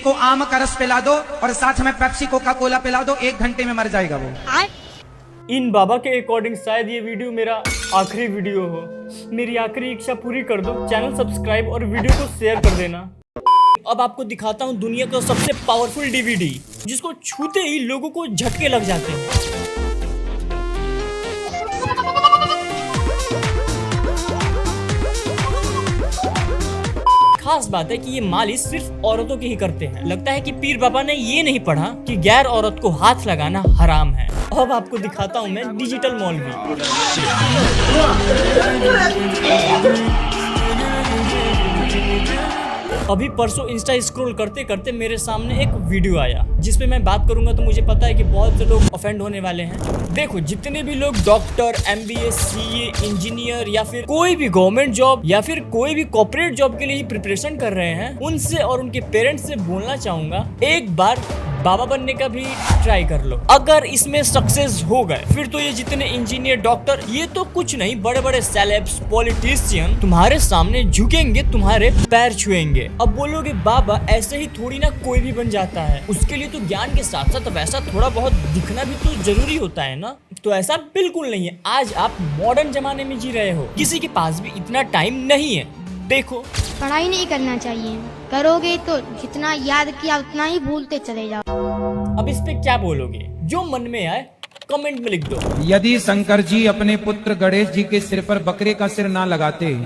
को आम का रस पिला दो और साथ में पेप्सी कोका कोला पिला दो, 1 घंटे में मर जाएगा वो। इन बाबा के अकॉर्डिंग शायद ये वीडियो मेरा आखिरी वीडियो हो। मेरी आखिरी इच्छा पूरी कर दो, चैनल सब्सक्राइब और वीडियो को शेयर कर देना। अब आपको दिखाता हूँ दुनिया का सबसे पावरफुल डीवीडी, जिसको छूते ही लोगों को झटके लग जाते हैं। खास बात है कि ये मालिश सिर्फ औरतों की ही करते हैं। लगता है कि पीर बाबा ने ये नहीं पढ़ा कि गैर औरत को हाथ लगाना हराम है। अब आपको दिखाता हूँ मैं डिजिटल मौलवी। अभी परसों इंस्टा स्क्रॉल करते करते मेरे सामने एक वीडियो आया, जिसपे मैं बात करूंगा तो मुझे पता है कि बहुत से लोग ऑफेंड होने वाले हैं। देखो, जितने भी लोग डॉक्टर, MBA, CA, इंजीनियर या फिर कोई भी गवर्नमेंट जॉब या फिर कोई भी कॉर्पोरेट जॉब के लिए प्रिपरेशन कर रहे हैं, उनसे और उनके पेरेंट्स से बोलना चाहूंगा, एक बार बाबा बनने का भी ट्राई कर लो। अगर इसमें सक्सेस हो गए फिर तो ये जितने इंजीनियर, डॉक्टर, ये तो कुछ नहीं, बड़े बड़े सेलेब्स, पॉलिटिशियन तुम्हारे सामने झुकेंगे, तुम्हारे पैर छुएंगे। अब बोलोगे बाबा ऐसे ही थोड़ी ना कोई भी बन जाता है, उसके लिए तो ज्ञान के साथ साथ वैसा थोड़ा बहुत दिखना भी तो जरूरी होता है ना। तो ऐसा बिल्कुल नहीं है। आज आप मॉडर्न जमाने में जी रहे हो, किसी के पास भी इतना टाइम नहीं है। देखो, पढ़ाई नहीं करना चाहिए, करोगे तो जितना याद किया उतना ही भूलते चले जाओ। अब इस पे क्या बोलोगे? जो मन में आए कमेंट में लिख दो। यदि शंकर जी अपने पुत्र गणेश जी के सिर पर बकरे का सिर ना लगाते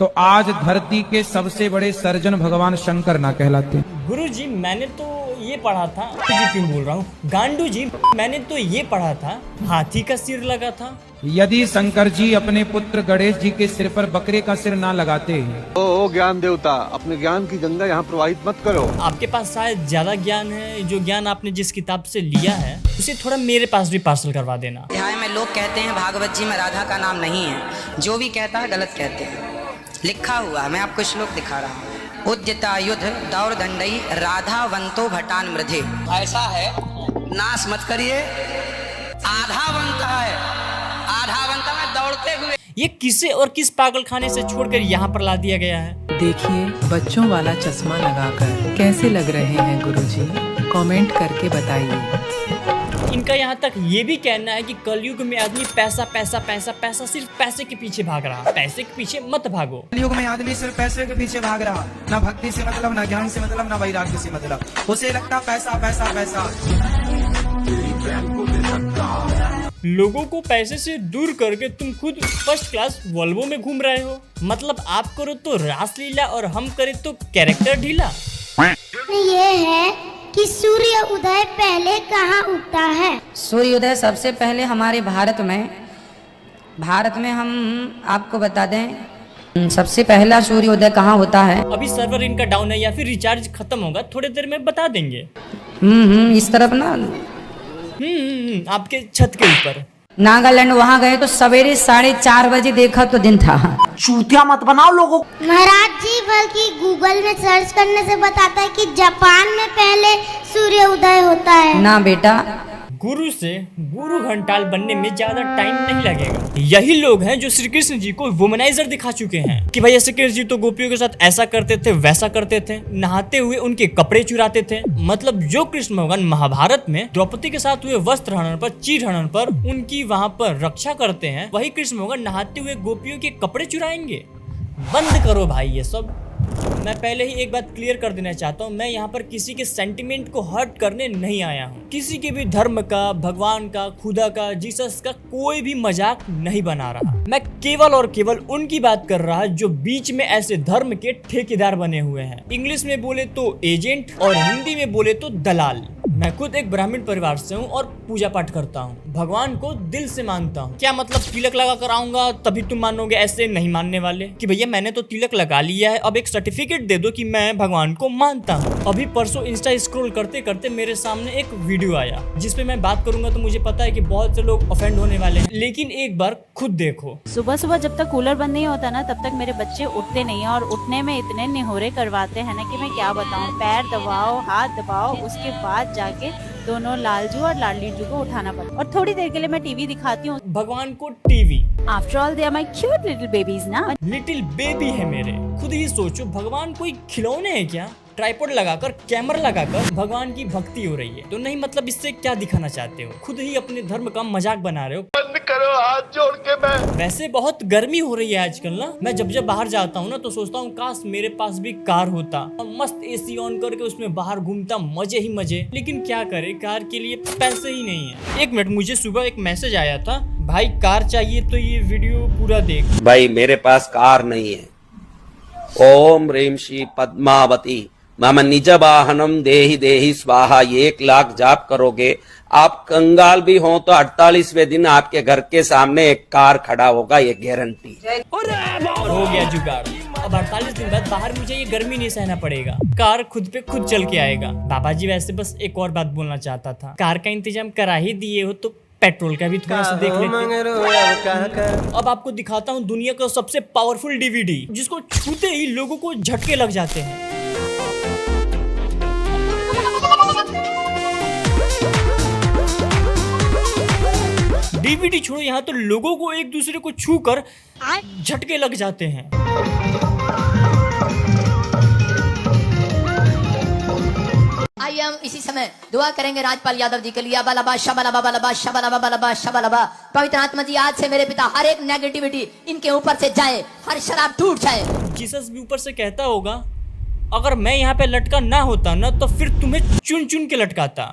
तो आज धरती के सबसे बड़े सर्जन भगवान शंकर ना कहलाते। गुरुजी, मैंने तो ये पढ़ा था, क्यों बोल रहा हूँ, गांडू जी, मैंने तो ये पढ़ा था हाथी का सिर लगा था। यदि शंकर जी अपने पुत्र गणेश जी के सिर पर बकरे का सिर ना लगाते। ओ ज्ञान देवता, अपने ज्ञान की गंगा यहाँ प्रवाहित मत करो। आपके पास शायद ज्यादा ज्ञान है। जो ज्ञान आपने जिस किताब से लिया है उसे थोड़ा मेरे पास भी पार्सल करवा देना। अध्याय में लोग कहते हैं भागवत जी में राधा का नाम नहीं है। जो भी कहता है गलत कहते हैं। लिखा हुआ है, मैं आपको श्लोक दिखा रहा हूँ। उद्यता युद्ध दौड़ दंडई राधावंतो भटान मृधे। ऐसा है, नाश मत करिए। आधावंत है, आधावंत में दौड़ते हुए। ये किसे और किस पागल खाने से छोड़कर यहाँ पर ला दिया गया है? देखिए, बच्चों वाला चश्मा लगाकर कैसे लग रहे हैं गुरुजी? कमेंट करके बताइए। इनका यहाँ तक ये भी कहना है कि कलयुग में आदमी पैसा पैसा पैसा पैसा, सिर्फ पैसे के पीछे भाग रहा। पैसे के पीछे मत भागो। कलयुग में आदमी सिर्फ पैसे के पीछे भाग रहा, ना भक्ति से मतलब, ना ज्ञान से मतलब, ना वैराग्य से मतलब। उसे लगता पैसा पैसा पैसा। लोगों को पैसे से दूर करके तुम खुद फर्स्ट क्लास वॉल्वो में घूम रहे हो। मतलब आप करो तो रासलीला और हम करें तो कैरेक्टर ढीला। ये है कि सूर्य उदय पहले कहाँ उगता है? सूर्योदय सबसे पहले हमारे भारत में हम आपको बता दें, सबसे पहला सूर्योदय कहाँ होता है। अभी सर्वर इनका डाउन है या फिर रिचार्ज खत्म होगा, थोड़ी देर में बता देंगे। इस तरफ ना, आपके छत के ऊपर। नागालैंड वहाँ गए तो सवेरे 4:30 बजे देखा तो दिन था। चूतिया मत बनाओ लोगों। महाराज जी, बल्कि गूगल में सर्च करने से बताता है कि जापान में पहले सूर्य उदय होता है। ना बेटा, गुरु से गुरु घंटाल बनने में ज्यादा टाइम नहीं लगेगा। यही लोग हैं जो श्री कृष्ण जी को वुमनाइजर दिखा चुके हैं कि भैया श्री कृष्ण जी तो गोपियों के साथ ऐसा करते थे, वैसा करते थे, नहाते हुए उनके कपड़े चुराते थे। मतलब जो कृष्ण भगवान महाभारत में द्रौपदी के साथ हुए वस्त्र हनन पर, चीर हनन पर उनकी वहाँ पर रक्षा करते हैं, वही कृष्ण भगवान नहाते हुए गोपियों के कपड़े चुराएंगे। बंद करो भाई ये सब। मैं पहले ही एक बात क्लियर कर देना चाहता हूँ, मैं यहाँ पर किसी के सेंटिमेंट को हर्ट करने नहीं आया हूँ। किसी के भी धर्म का, भगवान का, खुदा का, जीसस का कोई भी मजाक नहीं बना रहा। मैं केवल और केवल उनकी बात कर रहा जो बीच में ऐसे धर्म के ठेकेदार बने हुए हैं। इंग्लिश में बोले तो एजेंट और हिंदी में बोले तो दलाल। मैं खुद एक ब्राह्मण परिवार से हूँ और पूजा पाठ करता हूँ, भगवान को दिल से मानता हूँ। क्या मतलब तिलक लगा कर आऊंगा तभी तुम मानोगे? ऐसे नहीं मानने वाले कि भैया मैंने तो तिलक लगा लिया है, अब एक सर्टिफिकेट दे दो कि मैं भगवान को मानता हूँ। अभी परसों इंस्टा स्क्रॉल करते करते मेरे सामने एक वीडियो आया, जिसपे मैं बात करूंगा तो मुझे पता है कि बहुत से लोग ऑफेंड होने वाले हैं, लेकिन एक बार खुद देखो। सुबह सुबह जब तक कूलर बंद नहीं होता ना, तब तक मेरे बच्चे उठते नहीं है और उठने में इतने निहोरे करवाते हैं ना कि मैं क्या बताऊं। पैर दबाओ, हाथ दबाओ, उसके बाद जाके दोनों लालजू और लाडलीजू को उठाना पड़ता। और थोड़ी देर के लिए मैं टीवी दिखाती हूँ भगवान को। TV after all they are my cute little babies ना। लिटिल बेबी है मेरे। खुद ही सोचो, भगवान कोई खिलौने हैं क्या? ट्राइपॉड लगाकर कैमरा लगाकर भगवान की भक्ति हो रही है। तो नहीं मतलब इससे क्या दिखाना चाहते हो? खुद ही अपने धर्म का मजाक बना रहे हो। बंद करो हाथ जोड़ के। मैं वैसे बहुत गर्मी हो रही है आजकल ना। मैं जब बाहर जाता हूँ ना तो सोचता हूँ काश मेरे पास भी कार होता और मस्त एसी ऑन करके उसमें बाहर घूमता, मजे ही मजे। लेकिन क्या करे, कार के लिए पैसे ही नहीं है। एक मिनट, मुझे सुबह एक मैसेज आया था, भाई कार चाहिए तो ये वीडियो पूरा देख। भाई मेरे पास कार नहीं है। ओम ह्रीं श्री पद्मावती मम निज वाहनम देहि देहि स्वाहा। 1 लाख जाप करोगे, आप कंगाल भी हो तो 48वें दिन आपके घर के सामने एक कार खड़ा होगा, ये गारंटी। और हो गया जुगाड़। अब 48 दिन बाद बाहर मुझे ये गर्मी नहीं सहना पड़ेगा, कार खुद पे खुद चल के आएगा। बाबा जी वैसे बस एक और बात बोलना चाहता था, कार का इंतजाम करा ही दिए हो तो पेट्रोल का भी थोड़ा सा देख लेते। अब आपको दिखाता हूँ दुनिया का सबसे पावरफुल डीवीडी, जिसको छूते ही लोगों को झटके लग जाते हैं। डीवीडी छोड़ो, यहाँ तो लोगों को एक दूसरे को छू कर झटके लग जाते हैं। आइए हम इसी समय दुआ करेंगे राजपाल यादव जी के लिए। बलबा शबलबा बलबा शबलबा बलबा शबलबा। पवित्र आत्मा जी आज से मेरे पिता हर एक नेगेटिविटी इनके ऊपर से जाए, हर शराब टूट जाए। जीसस भी ऊपर से कहता होगा, अगर मैं यहाँ पे लटका ना होता ना तो फिर तुम्हें चुन चुन के लटकाता।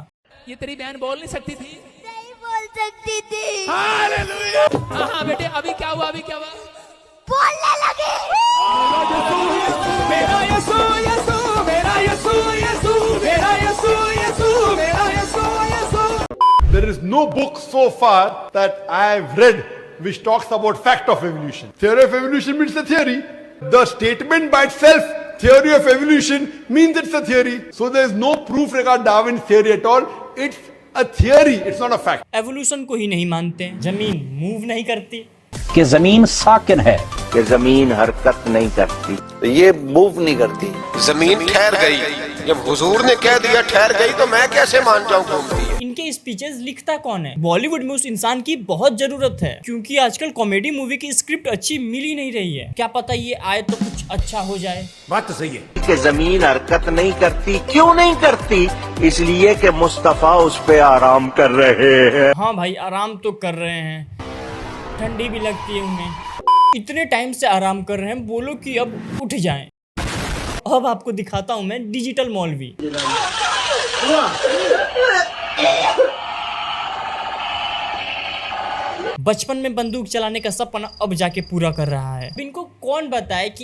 ये तेरी बहन बोल नहीं सकती थी? नहीं बोल सकती थी। हाँ बेटे, अभी क्या हुआ? अभी क्या हुआ? बोलने लगी। मेरा यीशु यीशु, मेरा यीशु यीशु, मेरा यीशु यीशु, मेरा यीशु यीशु। There is no book so far that I have read which talks about fact of evolution. Theory of evolution means a theory. The statement by itself, theory of evolution, means it's a theory. So there is no proof regarding Darwin's theory at all. It's a theory, it's not a fact. Evolution को ही नहीं मानते, जमीन move नहीं करती, कि जमीन साकिन है, कि जमीन हरकत नहीं करती, तो ये मूव नहीं करती। जमीन ठहर गई, जब हुजूर ने कह दिया ठहर गई तो मैं कैसे मान जाऊं घूमती है। इनके स्पीचेस लिखता कौन है? बॉलीवुड में उस इंसान की बहुत जरूरत है, क्योंकि आजकल कॉमेडी मूवी की स्क्रिप्ट अच्छी मिल ही नहीं रही है। क्या पता ये आए तो कुछ अच्छा हो जाए। बात तो सही है कि जमीन हरकत नहीं करती। क्यों नहीं करती? इसलिए कि मुस्तफा उस पे आराम कर रहे हैं। हाँ भाई, आराम तो कर रहे हैं, ठंडी भी लगती है उन्हें। इतने टाइम से आराम कर रहे हैं, बोलो कि अब उठ जाएं। अब आपको दिखाता हूं मैं डिजिटल मौलवी। बचपन में बंदूक चलाने का सपना अब जाके पूरा कर रहा है। इनको कौन बताए कि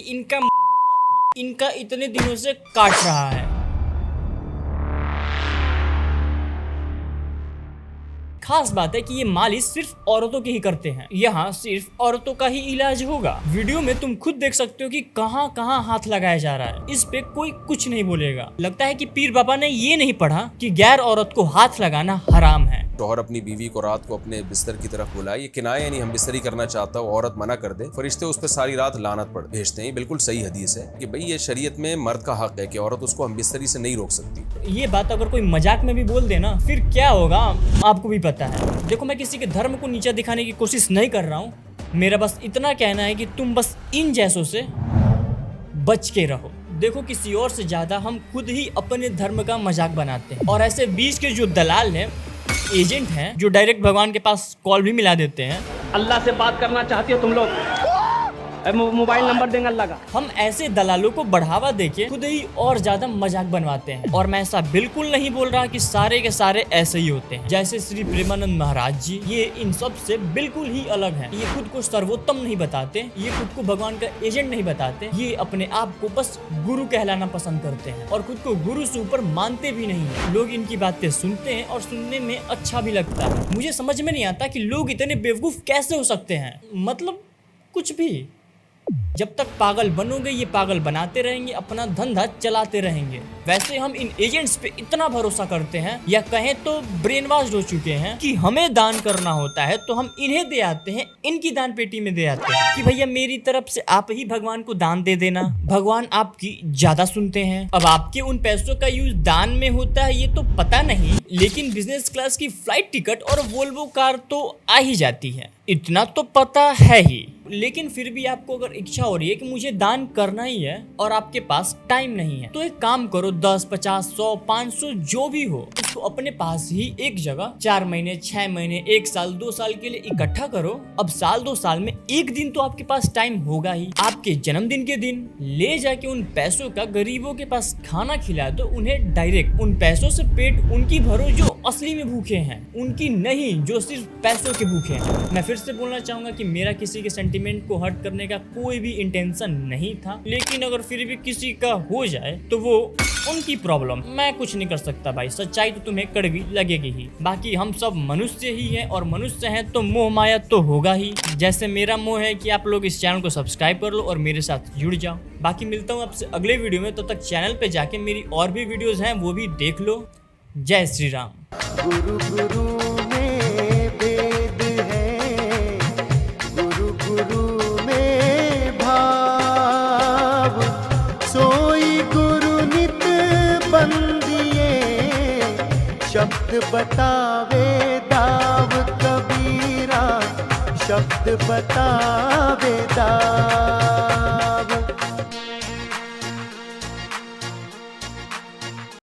इनका इतने दिनों से काट रहा है। खास बात है कि ये मालिश सिर्फ औरतों की ही करते हैं। यहाँ सिर्फ औरतों का ही इलाज होगा। वीडियो में तुम खुद देख सकते हो कि कहाँ कहाँ हाथ लगाया जा रहा है। इस पे कोई कुछ नहीं बोलेगा। लगता है कि पीर बाबा ने ये नहीं पढ़ा कि गैर औरत को हाथ लगाना हराम है। शौहर अपनी बीवी को रात को अपने बिस्तर की तरफ बुलाए, ये किनाया नहीं हम बिस्तरी करना चाहता हूँ, औरत मना कर दे, फरिश्ते उस पर सारी रात लानत पढ़ भेजते हैं। बिल्कुल सही हदीस है कि भाई ये शरीयत में मर्द का हक है कि औरत उसको हम बिस्तरी से नहीं रोक सकती। ये बात अगर कोई मजाक में भी बोल देना फिर क्या होगा आपको भी पता है। देखो, मैं किसी के धर्म को नीचा दिखाने की कोशिश नहीं कर रहा हूँ। मेरा बस इतना कहना है कि तुम बस इन जैसों से बच के रहो। देखो, किसी और से ज्यादा हम खुद ही अपने धर्म का मजाक बनाते हैं। और ऐसे बीच के जो दलाल हैं, एजेंट हैं, जो डायरेक्ट भगवान के पास कॉल भी मिला देते हैं। अल्लाह से बात करना चाहती हो तुम लोग? मोबाइल नंबर देंगे अल्लाह का। हम ऐसे दलालों को बढ़ावा देके खुद ही और ज्यादा मजाक बनवाते हैं। और मैं ऐसा बिल्कुल नहीं बोल रहा कि सारे के सारे ऐसे ही होते हैं। जैसे श्री प्रेमानंद महाराज जी, ये इन सब से बिल्कुल ही अलग हैं। ये खुद को सर्वोत्तम नहीं बताते, ये खुद को भगवान का एजेंट नहीं बताते। ये अपने आप को बस गुरु कहलाना पसंद करते हैं और खुद को गुरु से ऊपर मानते भी नहीं है। लोग इनकी बातें सुनते हैं और सुनने में अच्छा भी लगता है। मुझे समझ में नहीं आता कि लोग इतने बेवकूफ कैसे हो सकते हैं। मतलब कुछ भी। जब तक पागल बनोगे ये पागल बनाते रहेंगे, अपना धंधा चलाते रहेंगे। वैसे हम इन एजेंट्स पे इतना भरोसा करते हैं, या कहें तो ब्रेन वॉश हो चुके हैं, कि हमें दान करना होता है तो हम इन्हें दे आते हैं, इनकी दान पेटी में दे आते हैं कि भैया मेरी तरफ से आप ही भगवान को दान दे देना, भगवान आपकी ज्यादा सुनते हैं। अब आपके उन पैसों का यूज दान में होता है ये तो पता नहीं, लेकिन बिजनेस क्लास की फ्लाइट टिकट और वोल्वो कार तो आ ही जाती है, इतना तो पता है ही। लेकिन फिर भी आपको अगर इच्छा हो रही है कि मुझे दान करना ही है और आपके पास टाइम नहीं है, तो एक काम करो, 10, 50, 100, 500 जो भी हो, उसको अपने पास ही एक जगह 4 महीने, 6 महीने, 1 साल, 2 साल के लिए इकट्ठा करो। अब साल 2 साल में एक दिन तो आपके पास टाइम होगा ही, आपके जन्मदिन के दिन ले जाके उन पैसों का गरीबों के पास खाना खिला दो। उन्हें डायरेक्ट उन पैसों से पेट उनकी भरो जो असली में भूखे हैं, उनकी नहीं जो सिर्फ पैसों के भूखे हैं। मैं फिर से बोलना चाहूंगा कि मेरा किसी के सेंटिमेंट को हर्ट करने का कोई भी इंटेंशन नहीं था, लेकिन अगर फिर भी किसी का हो जाए तो वो उनकी प्रॉब्लम, मैं कुछ नहीं कर सकता भाई। सच्चाई तो तुम्हें कड़वी लगेगी ही। बाकी हम सब मनुष्य ही हैं और मनुष्य हैं तो मोह माया तो होगा ही। जैसे मेरा मोह है कि आप लोग इस चैनल को सब्सक्राइब कर लो और मेरे साथ जुड़ जाओ। बाकी मिलता हूँ आपसे अगले वीडियो में, तब तक चैनल पे जाके मेरी और भी वीडियोस हैं वो भी देख लो। जय श्री राम। गुरु गुरु में भेद है, गुरु गुरु में भाव, सोई गुरु नित बंदिए, शब्द बतावे दाव कबीरा, शब्द बतावे दाव।